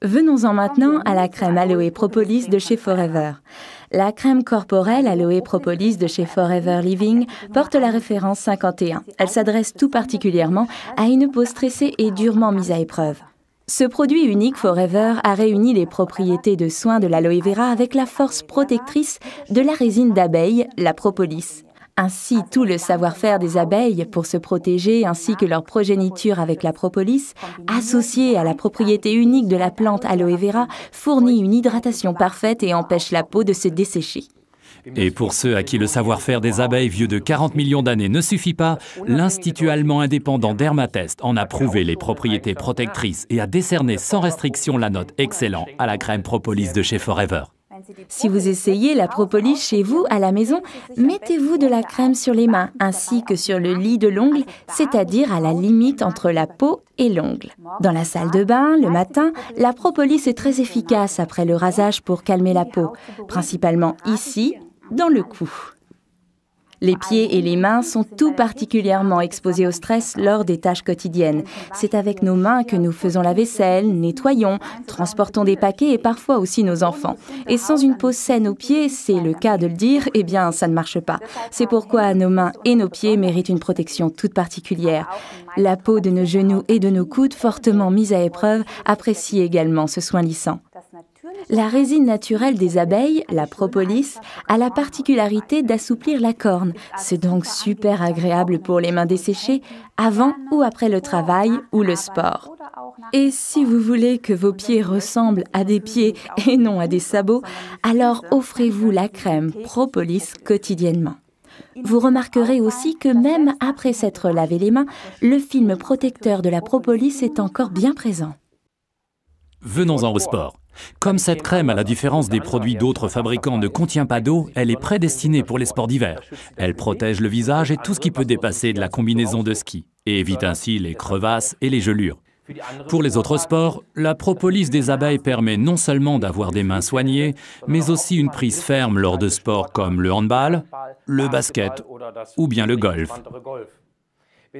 Venons-en maintenant à la crème Aloe Propolis de chez Forever. La crème corporelle Aloe Propolis de chez Forever Living porte la référence 51. Elle s'adresse tout particulièrement à une peau stressée et durement mise à épreuve. Ce produit unique Forever a réuni les propriétés de soins de l'aloe vera avec la force protectrice de la résine d'abeille, la propolis. Ainsi, tout le savoir-faire des abeilles pour se protéger ainsi que leur progéniture avec la propolis, associé à la propriété unique de la plante aloe vera, fournit une hydratation parfaite et empêche la peau de se dessécher. Et pour ceux à qui le savoir-faire des abeilles vieux de 40 millions d'années ne suffit pas, l'Institut allemand indépendant Dermatest en a prouvé les propriétés protectrices et a décerné sans restriction la note excellent à la crème propolis de chez Forever. Si vous essayez la propolis chez vous, à la maison, mettez-vous de la crème sur les mains ainsi que sur le lit de l'ongle, c'est-à-dire à la limite entre la peau et l'ongle. Dans la salle de bain, le matin, la propolis est très efficace après le rasage pour calmer la peau, principalement ici, dans le cou. Les pieds et les mains sont tout particulièrement exposés au stress lors des tâches quotidiennes. C'est avec nos mains que nous faisons la vaisselle, nettoyons, transportons des paquets et parfois aussi nos enfants. Et sans une peau saine aux pieds, c'est le cas de le dire, eh bien ça ne marche pas. C'est pourquoi nos mains et nos pieds méritent une protection toute particulière. La peau de nos genoux et de nos coudes, fortement mise à épreuve, apprécie également ce soin lissant. La résine naturelle des abeilles, la propolis, a la particularité d'assouplir la corne. C'est donc super agréable pour les mains desséchées, avant ou après le travail ou le sport. Et si vous voulez que vos pieds ressemblent à des pieds et non à des sabots, alors offrez-vous la crème propolis quotidiennement. Vous remarquerez aussi que même après s'être lavé les mains, le film protecteur de la propolis est encore bien présent. Venons-en au sport. Comme cette crème, à la différence des produits d'autres fabricants, ne contient pas d'eau, elle est prédestinée pour les sports d'hiver. Elle protège le visage et tout ce qui peut dépasser de la combinaison de ski, et évite ainsi les crevasses et les gelures. Pour les autres sports, la propolis des abeilles permet non seulement d'avoir des mains soignées, mais aussi une prise ferme lors de sports comme le handball, le basket ou bien le golf.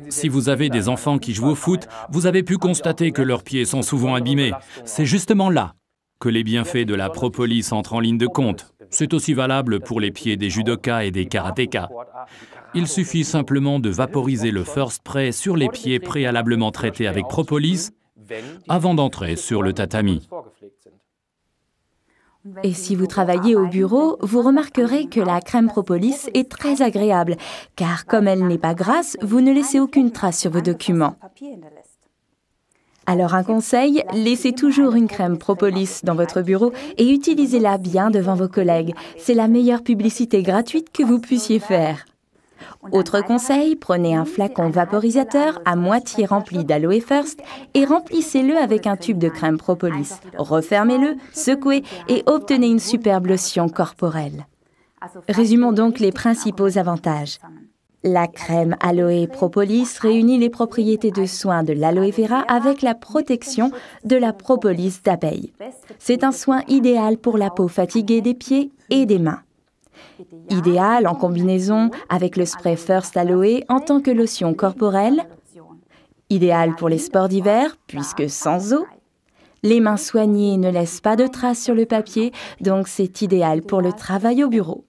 Si vous avez des enfants qui jouent au foot, vous avez pu constater que leurs pieds sont souvent abîmés. C'est justement là que les bienfaits de la propolis entrent en ligne de compte. C'est aussi valable pour les pieds des judokas et des karatékas. Il suffit simplement de vaporiser le First Spray sur les pieds préalablement traités avec propolis avant d'entrer sur le tatami. Et si vous travaillez au bureau, vous remarquerez que la crème propolis est très agréable, car comme elle n'est pas grasse, vous ne laissez aucune trace sur vos documents. Alors un conseil, laissez toujours une crème propolis dans votre bureau et utilisez-la bien devant vos collègues. C'est la meilleure publicité gratuite que vous puissiez faire. Autre conseil, prenez un flacon vaporisateur à moitié rempli d'Aloe First et remplissez-le avec un tube de crème propolis. Refermez-le, secouez et obtenez une superbe lotion corporelle. Résumons donc les principaux avantages. La crème Aloe Propolis réunit les propriétés de soins de l'aloe vera avec la protection de la propolis d'abeille. C'est un soin idéal pour la peau fatiguée des pieds et des mains. Idéal en combinaison avec le spray First Aloe en tant que lotion corporelle. Idéal pour les sports d'hiver puisque sans eau. Les mains soignées ne laissent pas de traces sur le papier, donc c'est idéal pour le travail au bureau.